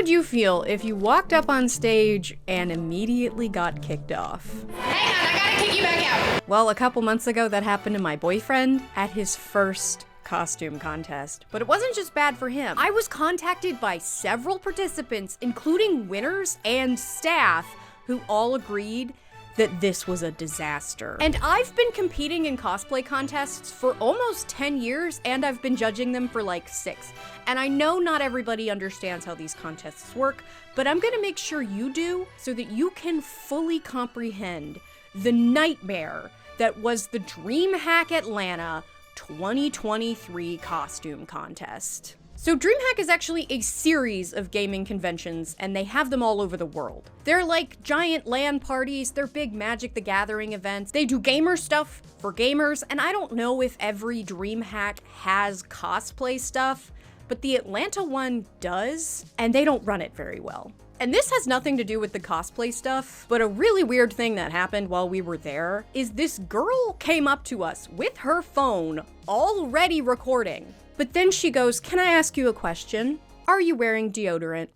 would you feel if you walked up on stage and immediately got kicked off? Hang on, I gotta kick you back out. Well, a couple months ago that happened to my boyfriend at his first costume contest. But it wasn't just bad for him. I was contacted by several participants, including winners and staff, who all agreed that this was a disaster. And I've been competing in cosplay contests for almost 10 years, and I've been judging them for like 6. And I know not everybody understands how these contests work, but I'm gonna make sure you do so that you can fully comprehend the nightmare that was the DreamHack Atlanta 2023 costume contest. So DreamHack is actually a series of gaming conventions, and they have them all over the world. They're like giant LAN parties, they're big Magic the Gathering events. They do gamer stuff for gamers, and I don't know if every DreamHack has cosplay stuff, but the Atlanta one does, and they don't run it very well. And this has nothing to do with the cosplay stuff, but a really weird thing that happened while we were there is this girl came up to us with her phone already recording. But then she goes, "Can I ask you a question? Are you wearing deodorant?"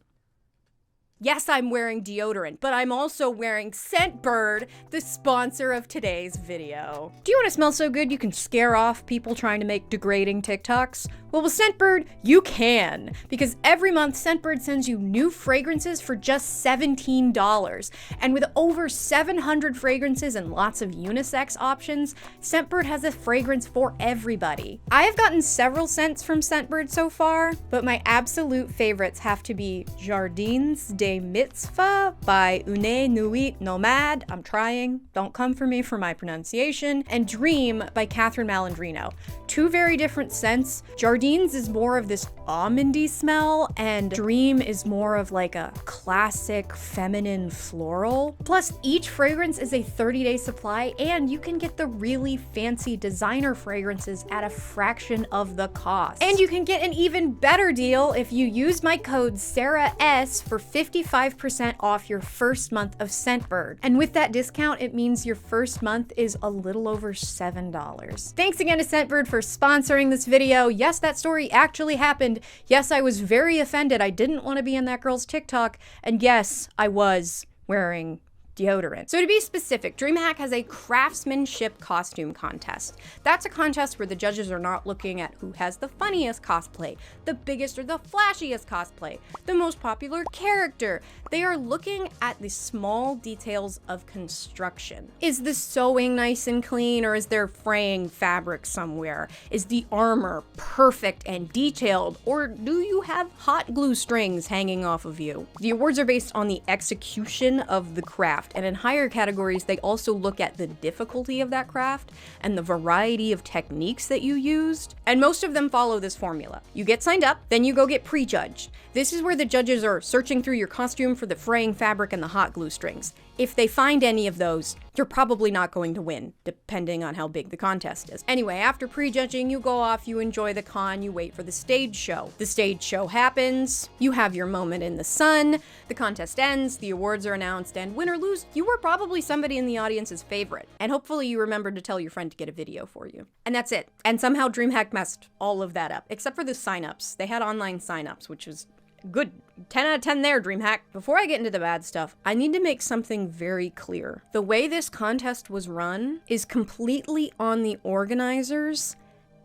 Yes, I'm wearing deodorant, but I'm also wearing Scentbird, the sponsor of today's video. Do you want to smell so good you can scare off people trying to make degrading TikToks? Well, with Scentbird, you can, because every month Scentbird sends you new fragrances for just $17. And with over 700 fragrances and lots of unisex options, Scentbird has a fragrance for everybody. I have gotten several scents from Scentbird so far, but my absolute favorites have to be Jardins de Mitzvah by Une Nuit Nomad. I'm trying, don't come for me for my pronunciation. And Dream by Catherine Malandrino. Two very different scents. Jardins is more of this almondy smell, and Dream is more of like a classic feminine floral. Plus, each fragrance is a 30-day supply, and you can get the really fancy designer fragrances at a fraction of the cost. And you can get an even better deal if you use my code SarahS for 55% off your first month of Scentbird. And with that discount, it means your first month is a little over $7. Thanks again to Scentbird for sponsoring this video. Yes, that story actually happened. Yes, I was very offended. I didn't want to be in that girl's TikTok. And yes, I was wearing deodorant. So to be specific, DreamHack has a craftsmanship costume contest. That's a contest where the judges are not looking at who has the funniest cosplay, the biggest or the flashiest cosplay, the most popular character. They are looking at the small details of construction. Is the sewing nice and clean, or is there fraying fabric somewhere? Is the armor perfect and detailed, or do you have hot glue strings hanging off of you? The awards are based on the execution of the craft, and in higher categories, they also look at the difficulty of that craft and the variety of techniques that you used. And most of them follow this formula. You get signed up, then you go get prejudged. This is where the judges are searching through your costume for the fraying fabric and the hot glue strings. If they find any of those, you're probably not going to win, depending on how big the contest is. Anyway, after prejudging, you go off, you enjoy the con, you wait for the stage show. The stage show happens, you have your moment in the sun, the contest ends, the awards are announced, and win or lose, you were probably somebody in the audience's favorite. And hopefully you remembered to tell your friend to get a video for you. And that's it. And somehow DreamHack messed all of that up, except for the signups. They had online signups, which was good. 10 out of 10 there, DreamHack. Before I get into the bad stuff, I need to make something very clear. The way this contest was run is completely on the organizers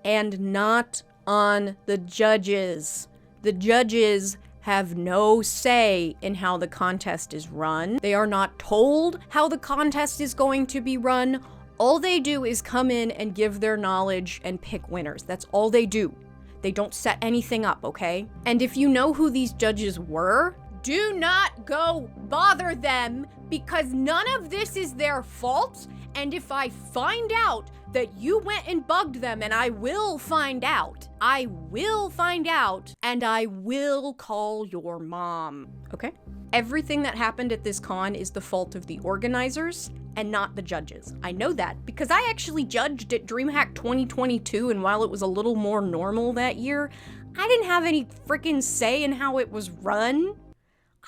and not on the judges. The judges have no say in how the contest is run. They are not told how the contest is going to be run. All they do is come in and give their knowledge and pick winners. That's all they do. They don't set anything up, okay? And if you know who these judges were, do not go bother them, because none of this is their fault. And if I find out that you went and bugged them, and I will find out, and I will call your mom, okay? Everything that happened at this con is the fault of the organizers and not the judges. I know that because I actually judged at DreamHack 2022, and while it was a little more normal that year, I didn't have any freaking say in how it was run.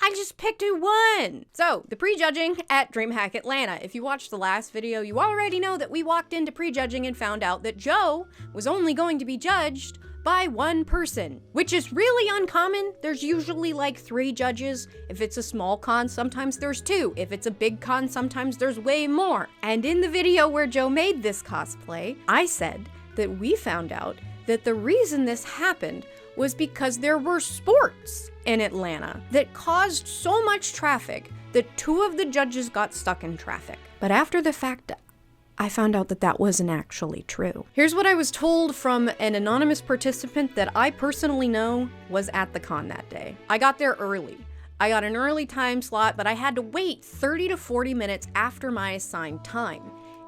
I just picked who won. So, the prejudging at DreamHack Atlanta. If you watched the last video, you already know that we walked into prejudging and found out that Joe was only going to be judged by one person, which is really uncommon. There's usually like 3 judges. If it's a small con, sometimes there's 2. If it's a big con, sometimes there's way more. And in the video where Joe made this cosplay, I said that we found out that the reason this happened was because there were sports in Atlanta that caused so much traffic that 2 of the judges got stuck in traffic. But after the fact, I found out that that wasn't actually true. Here's what I was told from an anonymous participant that I personally know was at the con that day. I got there early. I got an early time slot, but I had to wait 30 to 40 minutes after my assigned time.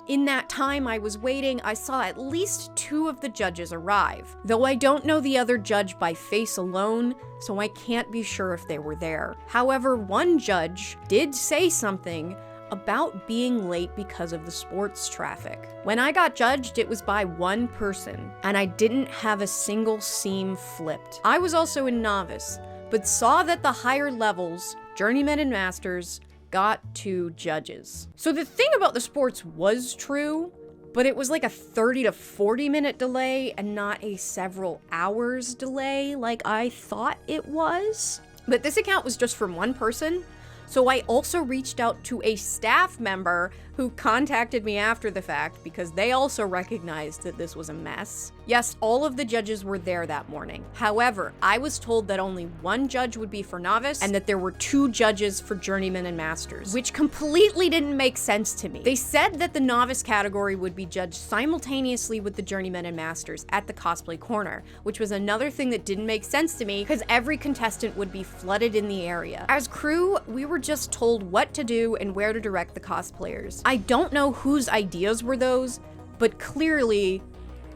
In that time I was waiting, I saw at least 2 of the judges arrive, though I don't know the other judge by face alone, so I can't be sure if they were there. However, one judge did say something about being late because of the sports traffic. When I got judged, it was by one person, and I didn't have a single seam flipped. I was also a novice, but saw that the higher levels, journeymen and masters, got 2 judges. So the thing about the sports was true, but it was like a 30 to 40 minute delay and not a several hours delay like I thought it was. But this account was just from one person, so I also reached out to a staff member who contacted me after the fact because they also recognized that this was a mess. Yes, all of the judges were there that morning. However, I was told that only 1 judge would be for novice and that there were 2 judges for journeyman and masters, which completely didn't make sense to me. They said that the novice category would be judged simultaneously with the journeyman and masters at the cosplay corner, which was another thing that didn't make sense to me because every contestant would be flooded in the area. As crew, we were just told what to do and where to direct the cosplayers. I don't know whose ideas were those, but clearly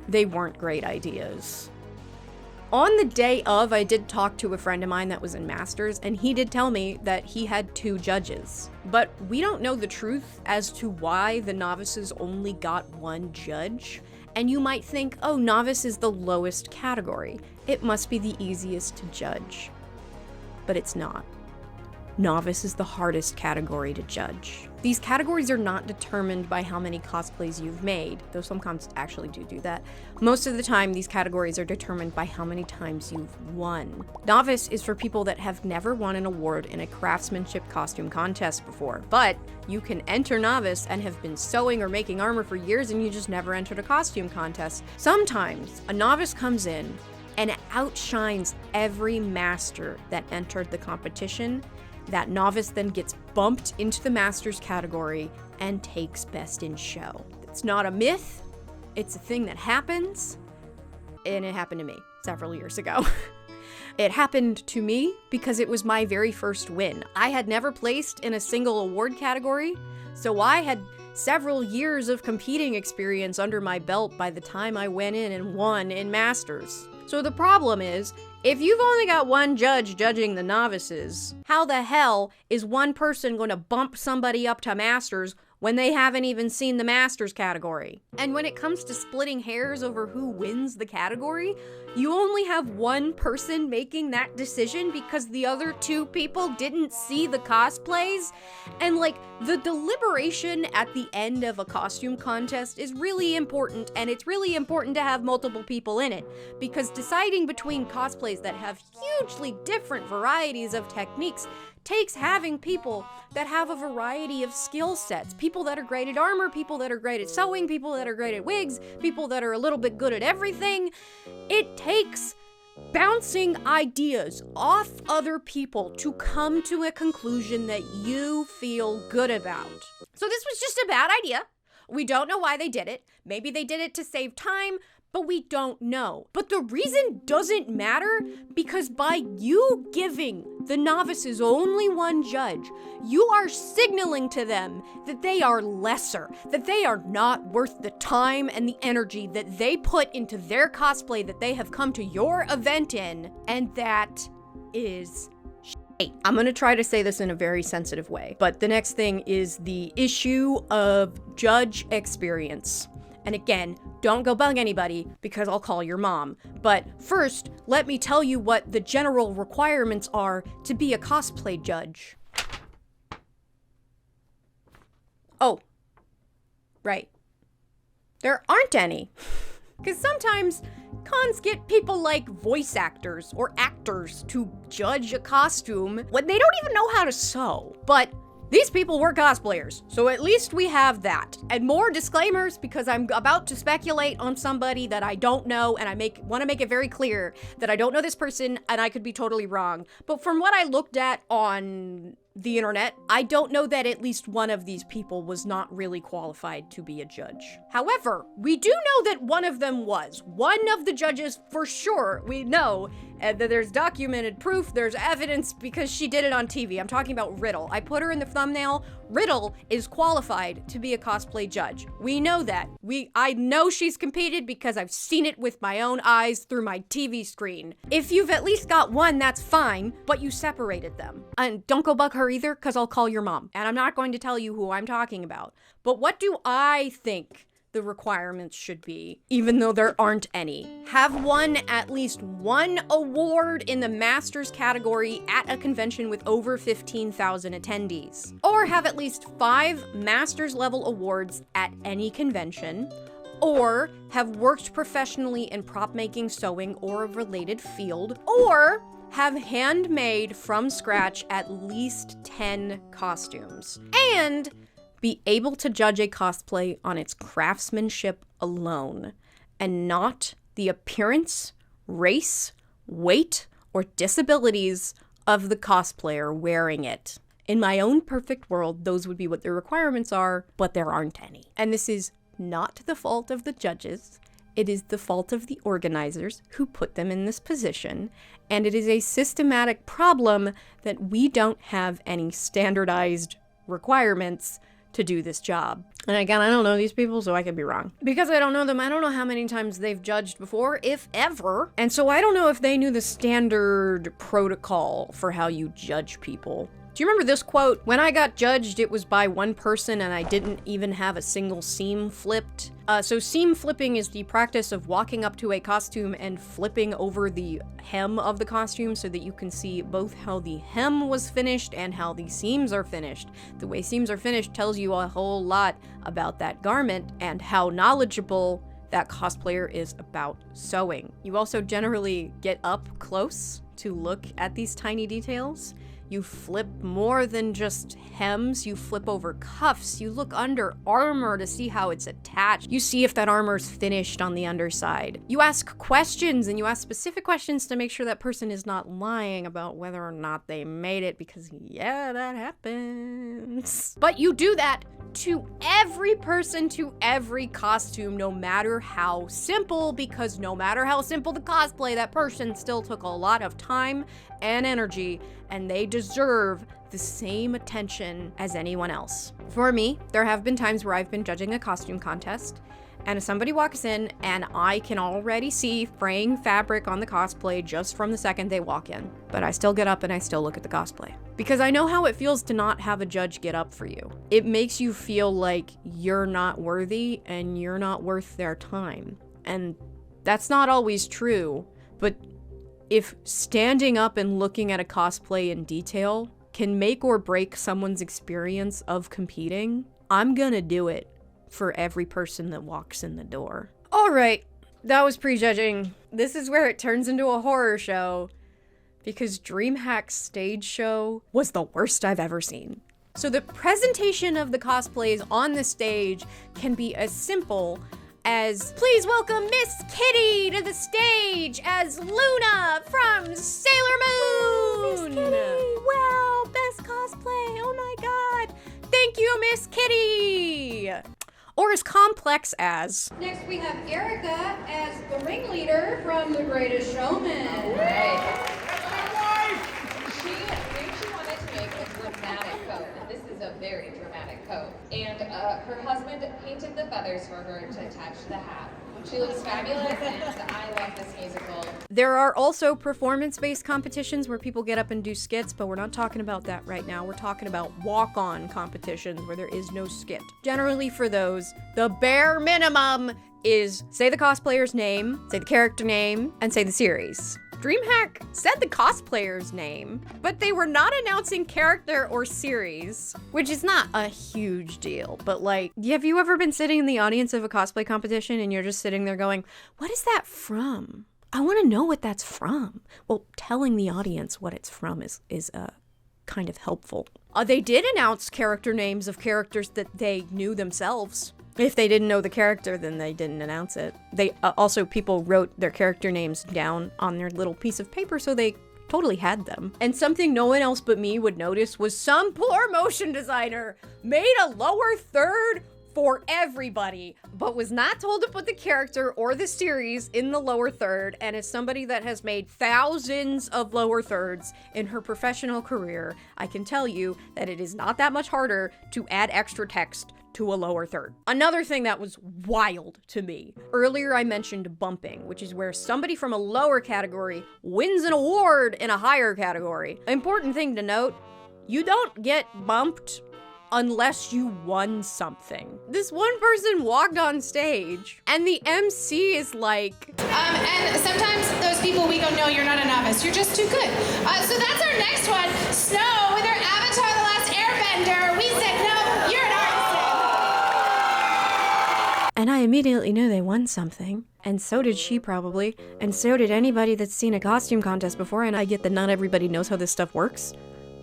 they weren't great ideas. On the day of, I did talk to a friend of mine that was in Masters, and he did tell me that he had 2 judges. But we don't know the truth as to why the novices only got 1 judge. And you might think, oh, novice is the lowest category. It must be the easiest to judge. But it's not. Novice is the hardest category to judge. These categories are not determined by how many cosplays you've made, though some cons actually do that. Most of the time, these categories are determined by how many times you've won. Novice is for people that have never won an award in a craftsmanship costume contest before, but you can enter novice and have been sewing or making armor for years and you just never entered a costume contest. Sometimes, a novice comes in and outshines every master that entered the competition. That novice then gets bumped into the Masters category and takes Best in Show. It's not a myth, it's a thing that happens, and it happened to me several years ago. It happened to me because it was my very first win. I had never placed in a single award category, so I had several years of competing experience under my belt by the time I went in and won in Masters. So the problem is, if you've only got 1 judge judging the novices, how the hell is 1 person going to bump somebody up to Masters when they haven't even seen the Masters category? And when it comes to splitting hairs over who wins the category, you only have 1 person making that decision because the other 2 people didn't see the cosplays? And like, the deliberation at the end of a costume contest is really important, and it's really important to have multiple people in it, because deciding between cosplays that have hugely different varieties of techniques takes having people that have a variety of skill sets. People that are great at armor, people that are great at sewing, people that are great at wigs, people that are a little bit good at everything. It takes bouncing ideas off other people to come to a conclusion that you feel good about. So this was just a bad idea. We don't know why they did it. Maybe they did it to save time, but we don't know. But the reason doesn't matter, because by you giving the novices only 1 judge, you are signaling to them that they are lesser, that they are not worth the time and the energy that they put into their cosplay that they have come to your event in, and that is shit. I'm gonna try to say this in a very sensitive way, but the next thing is the issue of judge experience. And again, don't go bug anybody because I'll call your mom. But first, let me tell you what the general requirements are to be a cosplay judge. Oh, right. There aren't any. Because sometimes cons get people like voice actors or actors to judge a costume when they don't even know how to sew. But these people were cosplayers, so at least we have that. And more disclaimers, because I'm about to speculate on somebody that I don't know, and I want to make it very clear that I don't know this person, and I could be totally wrong. But from what I looked at on the internet, I don't know that at least one of these people was not really qualified to be a judge. However, we do know that one of them was. One of the judges, for sure, we know, and that there's documented proof, there's evidence, because she did it on TV. I'm talking about Riddle. I put her in the thumbnail. Riddle is qualified to be a cosplay judge. We know that. I know she's competed because I've seen it with my own eyes through my TV screen. If you've at least got one, that's fine, but you separated them. And don't go bug her either, because I'll call your mom. And I'm not going to tell you who I'm talking about. But what do I think the requirements should be, even though there aren't any? Have won at least one award in the Masters category at a convention with over 15,000 attendees. Or have at least 5 Masters level awards at any convention. Or have worked professionally in prop making, sewing, or a related field. Or have handmade from scratch at least 10 costumes. And be able to judge a cosplay on its craftsmanship alone, and not the appearance, race, weight, or disabilities of the cosplayer wearing it. In my own perfect world, those would be what the requirements are, but there aren't any. And this is not the fault of the judges. It is the fault of the organizers who put them in this position, and it is a systematic problem that we don't have any standardized requirements to do this job. And again, I don't know these people, so I could be wrong. Because I don't know them, I don't know how many times they've judged before, if ever. And so I don't know if they knew the standard protocol for how you judge people. Do you remember this quote? When I got judged, it was by one person and I didn't even have a single seam flipped. So seam flipping is the practice of walking up to a costume and flipping over the hem of the costume so that you can see both how the hem was finished and how the seams are finished. The way seams are finished tells you a whole lot about that garment and how knowledgeable that cosplayer is about sewing. You also generally get up close to look at these tiny details. You flip more than just hems, you flip over cuffs, you look under armor to see how it's attached. You see if that armor's finished on the underside. You ask questions, and you ask specific questions to make sure that person is not lying about whether or not they made it, because yeah, that happens. But you do that to every person, to every costume, no matter how simple, because no matter how simple the cosplay, that person still took a lot of time and energy, and they deserve the same attention as anyone else. For me, there have been times where I've been judging a costume contest, and if somebody walks in and I can already see fraying fabric on the cosplay just from the second they walk in, but I still get up and I still look at the cosplay. Because I know how it feels to not have a judge get up for you. It makes you feel like you're not worthy and you're not worth their time. And that's not always true, but if standing up and looking at a cosplay in detail can make or break someone's experience of competing, I'm gonna do it for every person that walks in the door. All right, that was prejudging. This is where it turns into a horror show, because DreamHack's stage show was the worst I've ever seen. So the presentation of the cosplays on the stage can be as simple as, please welcome Miss Kitty to the stage as Luna from Sailor Moon! Miss Kitty! Wow, best cosplay! Oh my god! Thank you, Miss Kitty! Or as complex as, Next we have Erica as the ringleader from The Greatest Showman. Right. She knew she wanted to make a dramatic coat, and this is a very dramatic coat. And her husband painted the feathers for her to attach to the hat. She looks fabulous, and I love this musical. There are also performance-based competitions where people get up and do skits, but we're not talking about that right now. We're talking about walk-on competitions where there is no skit. Generally for those, the bare minimum is say the cosplayer's name, say the character name, and say the series. DreamHack said the cosplayer's name, but they were not announcing character or series, which is not a huge deal. But like, have you ever been sitting in the audience of a cosplay competition and you're just sitting there going, what is that from? I want to know what that's from. Well, telling the audience what it's from is kind of helpful. They did announce character names of characters that they knew themselves. If they didn't know the character, then they didn't announce it. They also, people wrote their character names down on their little piece of paper, so they totally had them. And something no one else but me would notice was some poor motion designer made a lower third for everybody, but was not told to put the character or the series in the lower third. And as somebody that has made thousands of lower thirds in her professional career, I can tell you that it is not that much harder to add extra text to a lower third. Another thing that was wild to me. Earlier I mentioned bumping, which is where somebody from a lower category wins an award in a higher category. Important thing to note, you don't get bumped unless you won something. This one person walked on stage and the MC is like, and sometimes those people we go, no, you're not a novice, you're just too good. So that's our next one, Snow with her Avatar The Last Airbender. We said, no, you're an artist. and I immediately knew they won something. And so did she probably. And so did anybody that's seen a costume contest before. And I get that not everybody knows how this stuff works.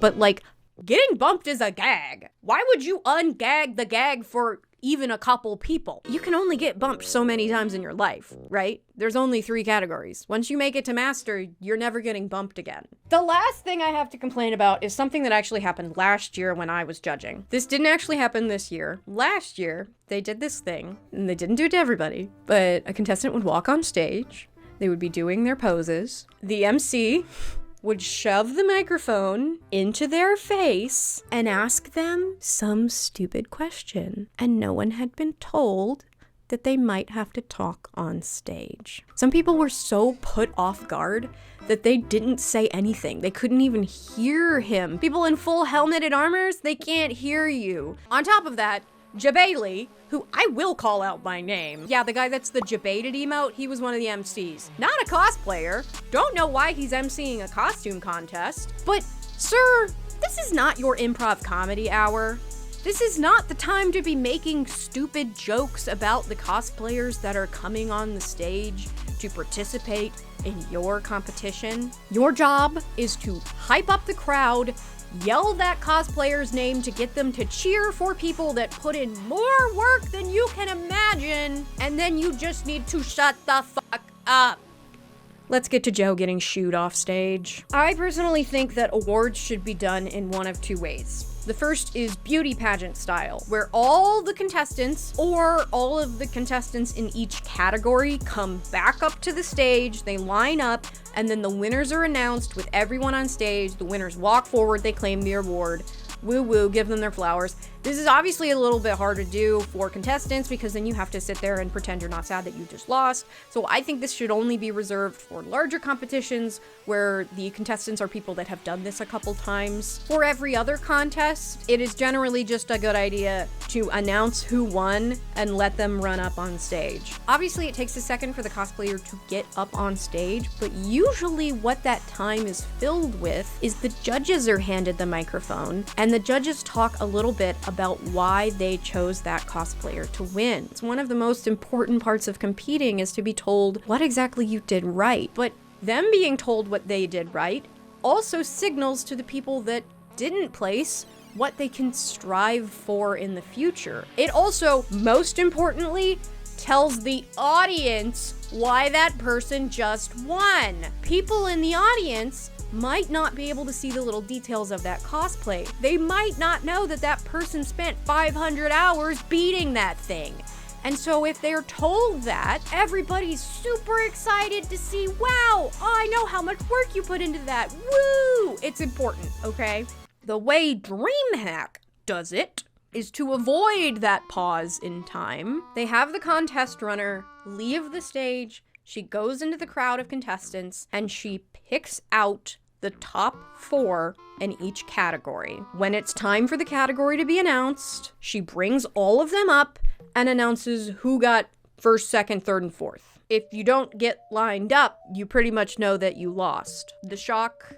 But like, getting bumped is a gag. Why would you ungag the gag for even a couple people? You can only get bumped so many times in your life, right? There's only 3 categories. Once you make it to master, you're never getting bumped again. The last thing I have to complain about is something that actually happened last year when I was judging. This didn't actually happen this year. Last year, they did this thing, and they didn't do it to everybody, but a contestant would walk on stage, they would be doing their poses, the MC would shove the microphone into their face and ask them some stupid question. And no one had been told that they might have to talk on stage. Some people were so put off guard that they didn't say anything. They couldn't even hear him. People in full helmeted armors, they can't hear you. On top of that, Jabailey, who I will call out by name. Yeah, the guy that's the Jabated emote, he was one of the MCs. Not a cosplayer. Don't know why he's MCing a costume contest. But, sir, this is not your improv comedy hour. This is not the time to be making stupid jokes about the cosplayers that are coming on the stage to participate in your competition. Your job is to hype up the crowd, yell that cosplayer's name to get them to cheer for people that put in more work than you can imagine, and then you just need to shut the fuck up. Let's get to Joe getting shooed off stage. I personally think that awards should be done in one of 2 ways. The first is beauty pageant style, where all the contestants, or all of the contestants in each category, come back up to the stage, they line up, and then the winners are announced with everyone on stage. The winners walk forward, they claim the award. Woo woo, give them their flowers. This is obviously a little bit hard to do for contestants because then you have to sit there and pretend you're not sad that you just lost. So I think this should only be reserved for larger competitions where the contestants are people that have done this a couple times. For every other contest, it is generally just a good idea to announce who won and let them run up on stage. Obviously, it takes a second for the cosplayer to get up on stage, but usually what that time is filled with is the judges are handed the microphone and the judges talk a little bit about why they chose that cosplayer to win. It's one of the most important parts of competing is to be told what exactly you did right. But them being told what they did right also signals to the people that didn't place what they can strive for in the future. It also, most importantly, tells the audience why that person just won. People in the audience might not be able to see the little details of that cosplay. They might not know that that person spent 500 hours beating that thing. And so if they're told that, everybody's super excited to see, wow, I know how much work you put into that. Woo! It's important, okay? The way DreamHack does it is to avoid that pause in time. They have the contest runner leave the stage. She goes into the crowd of contestants and she picks out the top 4 in each category. When it's time for the category to be announced, she brings all of them up and announces who got 1st, 2nd, 3rd, and 4th. if you don't get lined up, you pretty much know that you lost. The shock,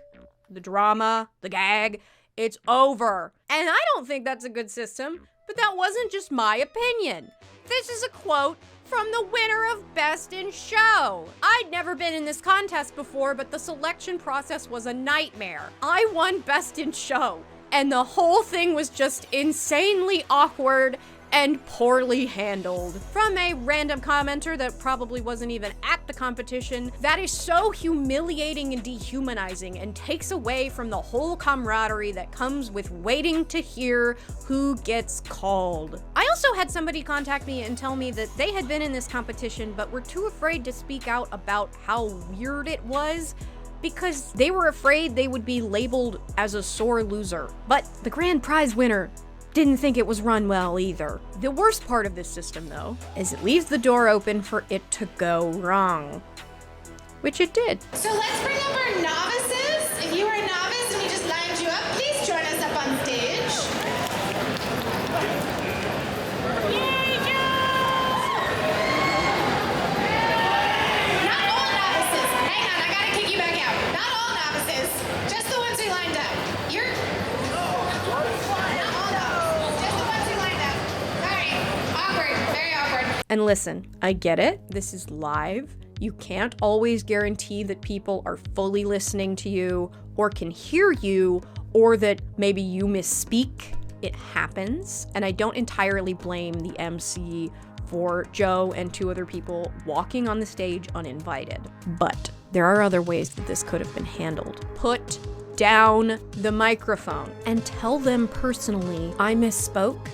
the drama, the gag, it's over. And I don't think that's a good system, but that wasn't just my opinion. This is a quote from the winner of Best in Show. I'd never been in this contest before, but the selection process was a nightmare. I won Best in Show, and the whole thing was just insanely awkward and poorly handled. From a random commenter that probably wasn't even at the competition, that is so humiliating and dehumanizing and takes away from the whole camaraderie that comes with waiting to hear who gets called. I also had somebody contact me and tell me that they had been in this competition but were too afraid to speak out about how weird it was because they were afraid they would be labeled as a sore loser. But the grand prize winner didn't think it was run well either. The worst part of this system, though, is it leaves the door open for it to go wrong. Which it did. So let's bring up our novices. If you were a novice and we just lined you up, please join us up on stage. Not all novices. Hang on, I gotta kick you back out. Not all novices, just the ones who lined up. And listen, I get it. This is live. You can't always guarantee that people are fully listening to you or can hear you or that maybe you misspeak. It happens. And I don't entirely blame the MC for Joe and 2 other people walking on the stage uninvited. But there are other ways that this could have been handled. Put down the microphone and tell them personally, I misspoke.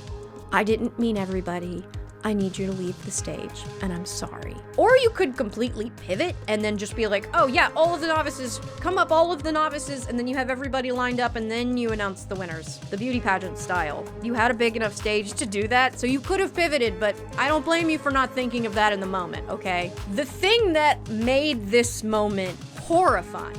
I didn't mean everybody. I need you to leave the stage, and I'm sorry. Or you could completely pivot and then just be like, oh yeah, all of the novices, come up, all of the novices, and then you have everybody lined up, and then you announce the winners. The beauty pageant style. You had a big enough stage to do that, so you could have pivoted, but I don't blame you for not thinking of that in the moment, okay? The thing that made this moment horrifying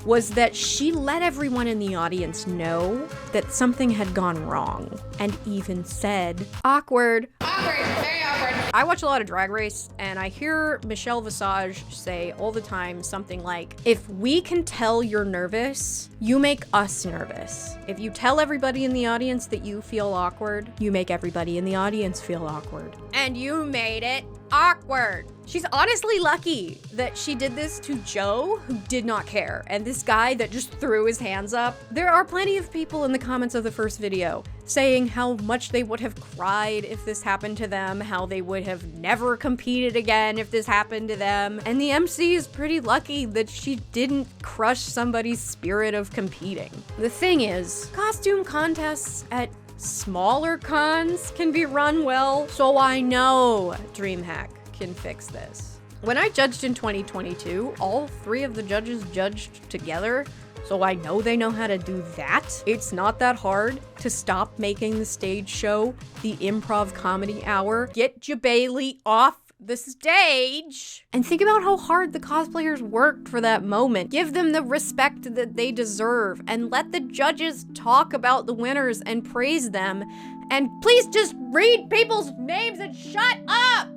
was that she let everyone in the audience know that something had gone wrong, and even said, awkward. Awkward, very awkward. I watch a lot of Drag Race, and I hear Michelle Visage say all the time something like, if we can tell you're nervous, you make us nervous. If you tell everybody in the audience that you feel awkward, you make everybody in the audience feel awkward. And you made it awkward. She's honestly lucky that she did this to Joe, who did not care, and this guy that just threw his hands up. There are plenty of people in the comments of the first video saying how much they would have cried if this happened to them, how they would have never competed again if this happened to them. And the MC is pretty lucky that she didn't crush somebody's spirit of competing. The thing is, costume contests at smaller cons can be run well, so I know DreamHack can fix this. When I judged in 2022, all 3 of the judges judged together, so I know they know how to do that. It's not that hard to stop making the stage show the improv comedy hour. Get Bailey off the stage and think about how hard the cosplayers worked for that moment. Give them the respect that they deserve and let the judges talk about the winners and praise them. And please just read people's names and shut up!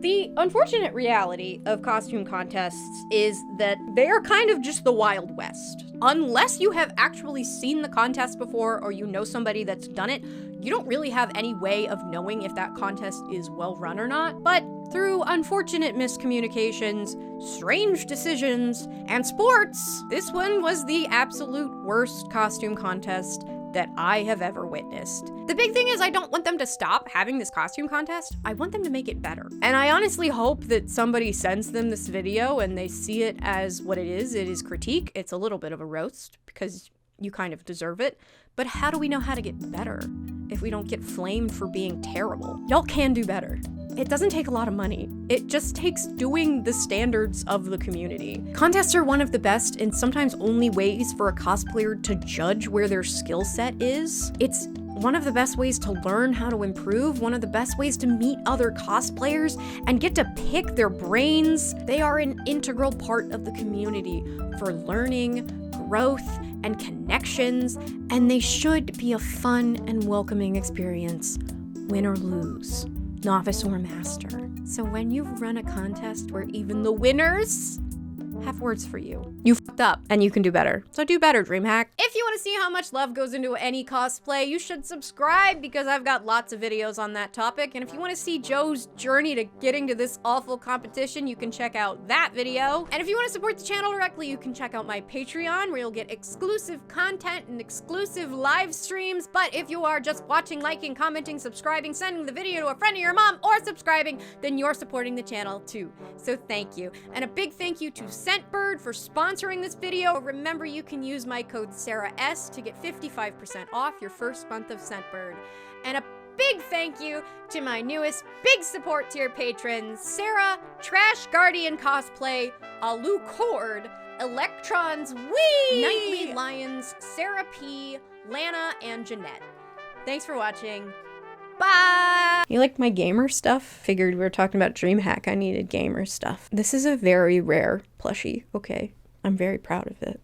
The unfortunate reality of costume contests is that they are kind of just the Wild West. Unless you have actually seen the contest before or you know somebody that's done it, you don't really have any way of knowing if that contest is well run or not. But through unfortunate miscommunications, strange decisions, and sports, this one was the absolute worst costume contest that I have ever witnessed. The big thing is I don't want them to stop having this costume contest. I want them to make it better. And I honestly hope that somebody sends them this video and they see it as what it is. It is critique. It's a little bit of a roast because you kind of deserve it. But how do we know how to get better if we don't get flamed for being terrible? Y'all can do better. It doesn't take a lot of money. It just takes doing the standards of the community. Contests are one of the best and sometimes only ways for a cosplayer to judge where their skill set is. It's one of the best ways to learn how to improve, one of the best ways to meet other cosplayers and get to pick their brains. They are an integral part of the community for learning, growth, and connections, and they should be a fun and welcoming experience, win or lose. novice or master. So when you run a contest where even the winners have words for you, you fucked up and you can do better. So do better, DreamHack. If you want to see how much love goes into any cosplay, you should subscribe because I've got lots of videos on that topic. And if you want to see Joe's journey to getting to this awful competition, you can check out that video. And if you want to support the channel directly, you can check out my Patreon where you'll get exclusive content and exclusive live streams. But if you are just watching, liking, commenting, subscribing, sending the video to a friend of your mom, or subscribing, then you're supporting the channel too. So thank you. And a big thank you to Scentbird for sponsoring this video. Remember, you can use my code SarahS to get 55% off your first month of Scentbird. And a big thank you to my newest big support tier patrons, Sarah, Trash Guardian Cosplay, Alu Cord, Electrons Wee, Nightly Lions, Sarah P, Lana, and Jeanette. Thanks for watching. Bye! You like my gamer stuff? Figured we were talking about DreamHack. I needed gamer stuff. This is a very rare plushie, okay? I'm very proud of it.